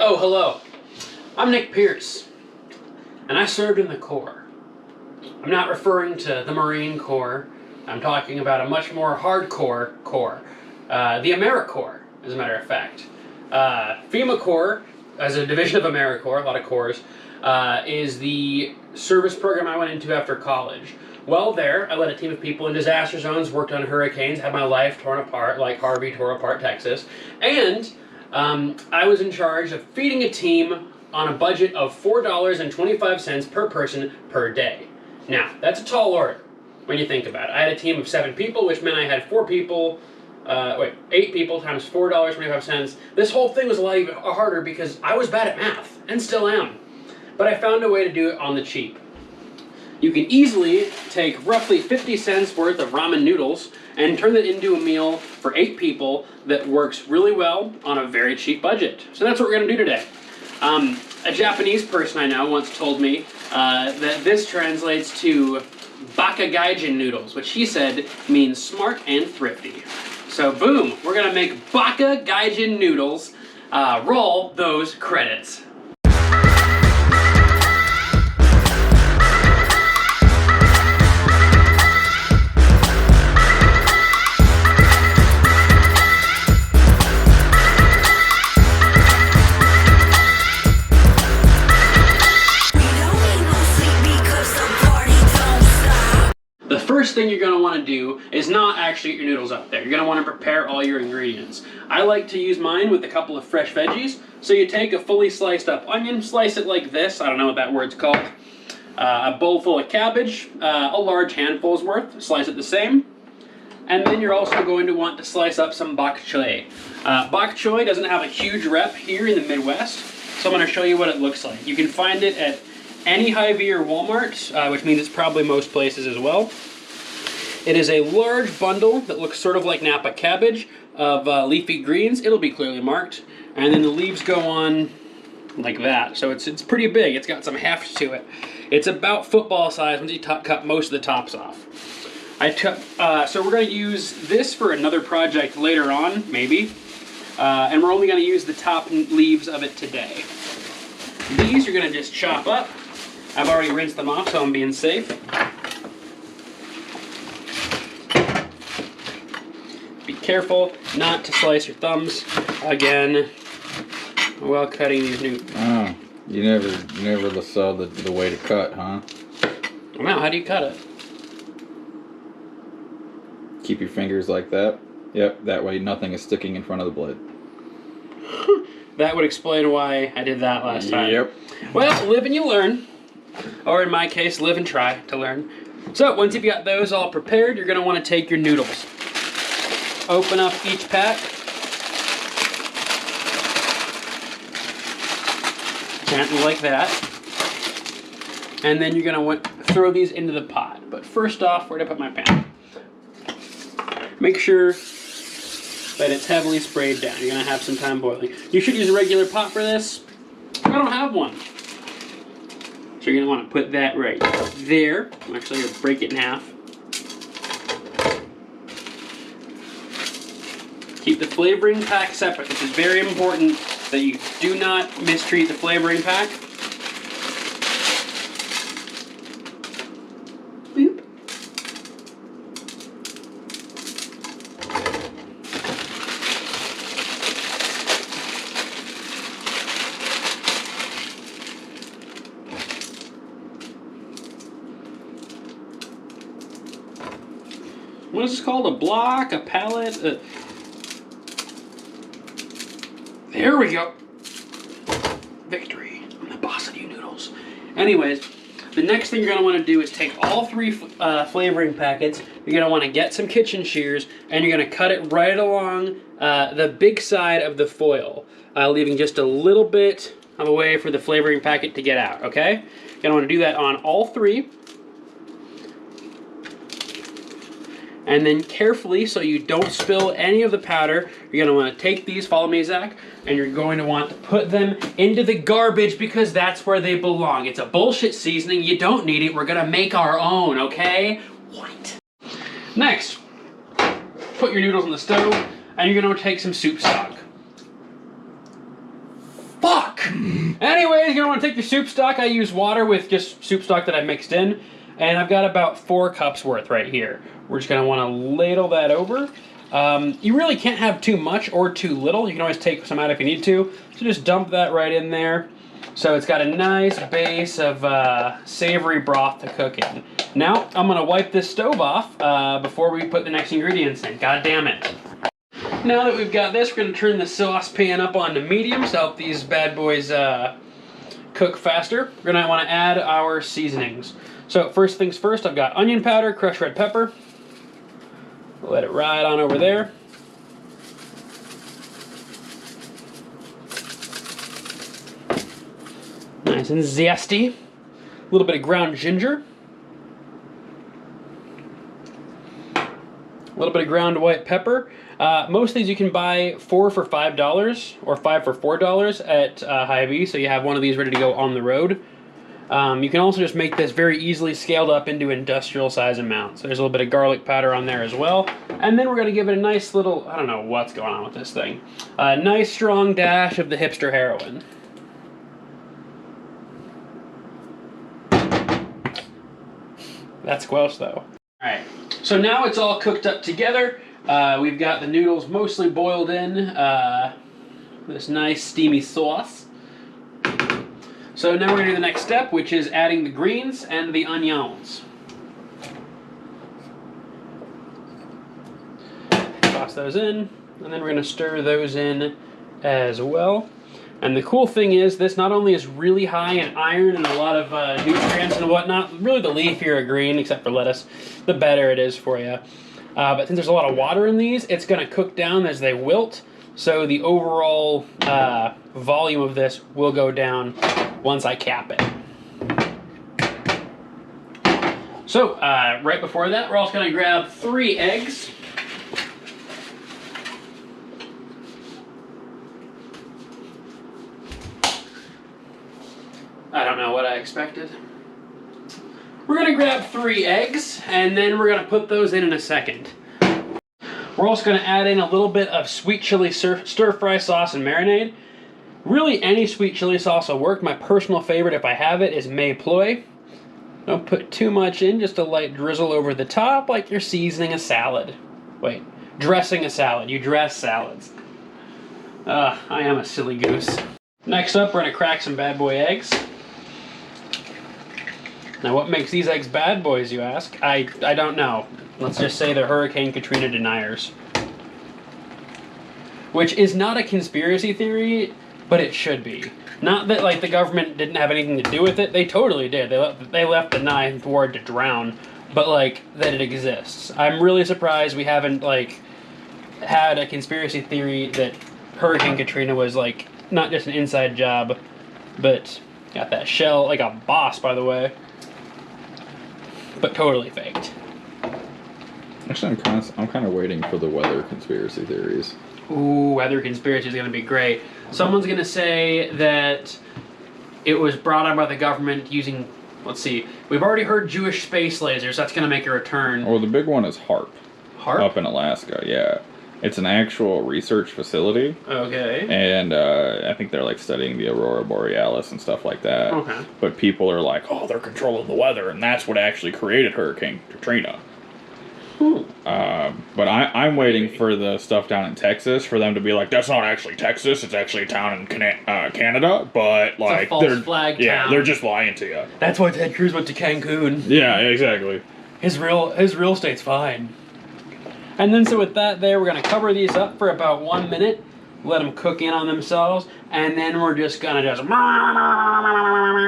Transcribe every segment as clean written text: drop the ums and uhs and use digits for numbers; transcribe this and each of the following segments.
Oh, hello. I'm Nick Pierce, and I served in the Corps. I'm not referring to the Marine Corps. I'm talking about a much more hardcore Corps. The AmeriCorps, as a matter of fact. FEMA Corps, as a division of AmeriCorps, a lot of corps, is the service program I went into after college. Well, there, I led a team of people in disaster zones, worked on hurricanes, had my life torn apart like Harvey tore apart Texas, and I was in charge of feeding a team on a budget of $4.25 per person per day. Now, that's a tall order when you think about it. I had a team of 7 people, which meant I had 8 people times $4.25. This whole thing was a lot even harder because I was bad at math, and still am. But I found a way to do it on the cheap. You can easily take roughly 50 cents worth of ramen noodles and turn it into a meal for 8 people that works really well on a very cheap budget. So that's what we're going to do today. A Japanese person I know once told me that this translates to Gaijin noodles, which he said means smart and thrifty. So boom, we're going to make Gaijin noodles. Roll those credits. The first thing you're going to want to do is not actually get your noodles up there. You're going to want to prepare all your ingredients. I like to use mine with a couple of fresh veggies. So you take a fully sliced up onion, slice it like this, I don't know what that word's called. A bowl full of cabbage, a large handful's worth, slice it the same. And then you're also going to want to slice up some bok choy. Bok choy doesn't have a huge rep here in the Midwest, so I'm going to show you what it looks like. You can find it at any Hy-Vee or Walmart, which means it's probably most places as well. It is a large bundle that looks sort of like Napa cabbage of leafy greens. It'll be clearly marked. And then the leaves go on like that. So it's pretty big. It's got some heft to it. It's about football size once you cut most of the tops off. So we're going to use this for another project later on, maybe. And we're only going to use the top leaves of it today. These you're going to just chop up. I've already rinsed them off, so I'm being safe. Be careful not to slice your thumbs again while cutting these noodles. Oh, you never saw the way to cut, huh? Wow, how do you cut it? Keep your fingers like that. Yep, that way nothing is sticking in front of the blade. That would explain why I did that last time. Yep. Well, live and you learn. Or in my case, live and try to learn. So, once you've got those all prepared, you're going to want to take your noodles. Open up each pack. Gently like that. And then you're going to want to throw these into the pot. But first off, where did I put my pan? Make sure that it's heavily sprayed down. You're going to have some time boiling. You should use a regular pot for this. I don't have one. So you're going to want to put that right there. Actually, I'm going to break it in half. Keep the flavoring pack separate. This is very important that you do not mistreat the flavoring pack. Boop. What is this called? A block? A pallet? There we go. Victory. I'm the boss of you noodles. Anyways, the next thing you're going to want to do is take all 3 flavoring packets. You're going to want to get some kitchen shears, and you're going to cut it right along the big side of the foil, leaving just a little bit of a way for the flavoring packet to get out, okay? You're going to want to do that on all 3. And then carefully, so you don't spill any of the powder, you're going to want to take these, follow me, Zach, and you're going to want to put them into the garbage because that's where they belong. It's a bullshit seasoning. You don't need it. We're going to make our own, okay? What? Next, put your noodles on the stove, and you're going to take some soup stock. Fuck! Anyways, you're gonna want to take your soup stock. I use water with just soup stock that I mixed in, and I've got about 4 cups worth right here. We're just gonna want to ladle that over. You really can't have too much or too little. You can always take some out if you need to. So just dump that right in there. So it's got a nice base of savory broth to cook in. Now I'm gonna wipe this stove off before we put the next ingredients in. God damn it. Now that we've got this, we're gonna turn the saucepan up onto medium to help these bad boys cook faster. We're gonna wanna add our seasonings. So first things first, I've got onion powder, crushed red pepper. Let it ride on over there. Nice and zesty. A little bit of ground ginger. A little bit of ground white pepper. Most of these you can buy 4 for $5 or 5 for $4 at Hy-Vee, so you have one of these ready to go on the road. You can also just make this very easily scaled up into industrial size amounts. So there's a little bit of garlic powder on there as well. And then we're going to give it a nice little, I don't know what's going on with this thing, a nice strong dash of the hipster heroin. That's squelched though. Alright, so now it's all cooked up together. We've got the noodles mostly boiled in this nice steamy sauce. So now we're going to do the next step, which is adding the greens and the onions. Toss those in, and then we're going to stir those in as well. And the cool thing is, this not only is really high in iron and a lot of nutrients and whatnot, really the leafier a green, except for lettuce, the better it is for you. But since there's a lot of water in these, it's going to cook down as they wilt, so the overall volume of this will go down once I cap it. So, right before that, we're also going to grab 3 eggs. I don't know what I expected. We're going to grab 3 eggs, and then we're going to put those in a second. We're also going to add in a little bit of sweet chili stir-fry sauce and marinade. Really, any sweet chili sauce will work. My personal favorite, if I have it, is May Ploy. Don't put too much in, just a light drizzle over the top like you're seasoning a salad. Wait, dressing a salad. You dress salads. I am a silly goose. Next up, we're going to crack some bad boy eggs. Now, what makes these eggs bad boys, you ask? I don't know. Let's just say they're Hurricane Katrina deniers. Which is not a conspiracy theory, but it should be. Not that, like, the government didn't have anything to do with it. They totally did. They left the Ninth Ward to drown. But, like, that it exists. I'm really surprised we haven't, like, had a conspiracy theory that Hurricane Katrina was, like, not just an inside job, but got that shell, like a boss, by the way. But totally faked. Actually, I'm kind of waiting for the weather conspiracy theories. Ooh, weather conspiracy is going to be great. Someone's going to say that it was brought on by the government using, let's see, we've already heard Jewish space lasers. That's going to make a return. Oh, the big one is HARP. HARP? Up in Alaska, yeah. It's an actual research facility. Okay. And I think they're like studying the Aurora Borealis and stuff like that. Okay. But people are like, oh, they're controlling the weather, and that's what actually created Hurricane Katrina. But I'm waiting for the stuff down in Texas for them to be like, that's not actually Texas, it's actually a town in Canada, but like, it's a false flag town. They're just lying to you. That's why Ted Cruz went to Cancun. Yeah, exactly. His real estate's fine. And then so with that there, we're going to cover these up for about 1 minute, let them cook in on themselves, and then we're just going to just,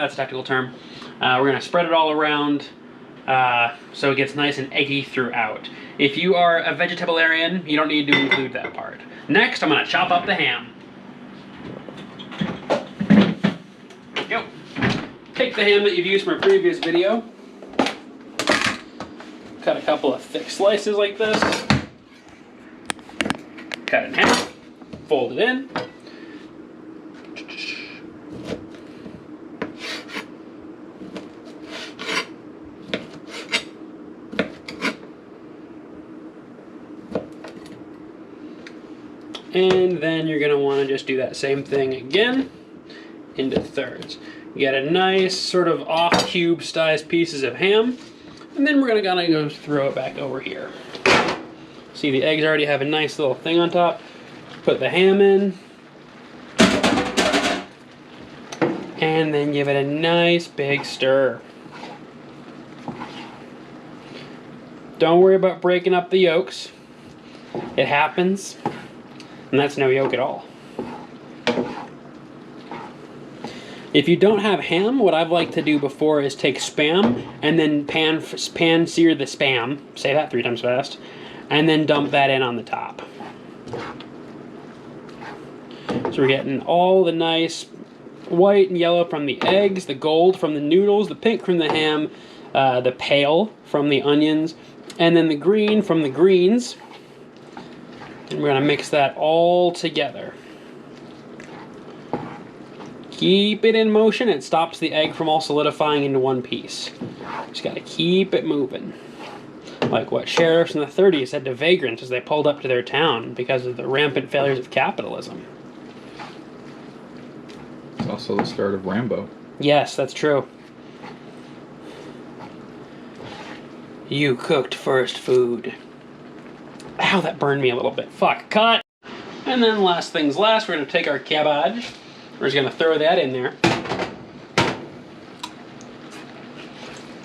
that's a technical term, we're going to spread it all around so it gets nice and eggy throughout. If you are a vegetarian, you don't need to include that part. Next, I'm going to chop up the ham. Go. Take the ham that you've used from a previous video. Cut a couple of thick slices like this. Cut it in half. Fold it in. And then you're going to want to just do that same thing again. into thirds. You get a nice sort of off cube sized pieces of ham, and then we're gonna go throw it back over here. See, the eggs already have a nice little thing on top. Put the ham in, and then give it a nice big stir. Don't worry about breaking up the yolks. It happens, and that's no yolk at all. If you don't have ham, what I've liked to do before is take Spam and then pan sear the Spam, say that 3 times fast, and then dump that in on the top. So we're getting all the nice white and yellow from the eggs, the gold from the noodles, the pink from the ham, the pale from the onions, and then the green from the greens. And we're going to mix that all together. Keep it in motion. It stops the egg from all solidifying into one piece. Just got to keep it moving. Like what sheriffs in the 30s said to vagrants as they pulled up to their town because of the rampant failures of capitalism. It's also the start of Rambo. Yes, that's true. You cooked first food. Ow, that burned me a little bit. Fuck, cut! And then last things last, we're going to take our cabbage. We're just going to throw that in there.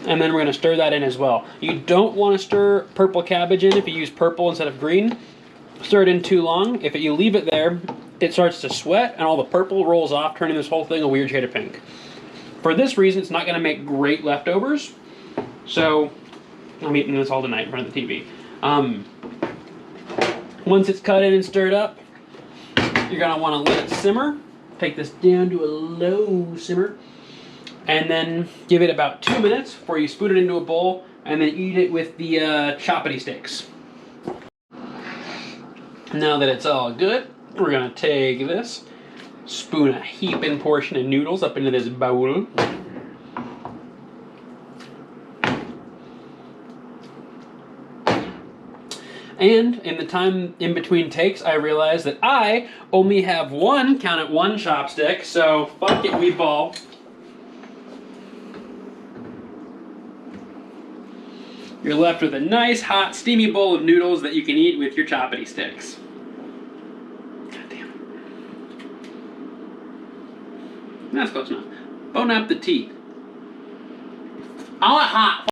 And then we're going to stir that in as well. You don't want to stir purple cabbage in if you use purple instead of green. Stir it in too long. If you leave it there, it starts to sweat and all the purple rolls off, turning this whole thing a weird shade of pink. For this reason, it's not going to make great leftovers. So, I'm eating this all tonight in front of the TV. Once it's cut in and stirred up, you're going to want to let it simmer. Take this down to a low simmer. And then give it about 2 minutes before you spoon it into a bowl and then eat it with the choppity sticks. Now that it's all good, we're going to take this, spoon a heaping portion of noodles up into this bowl. And in the time in between takes, I realized that I only have one chopstick, so fuck it, we ball. You're left with a nice, hot, steamy bowl of noodles that you can eat with your choppity sticks. God damn it. That's close enough. Bon appetit. I want hot.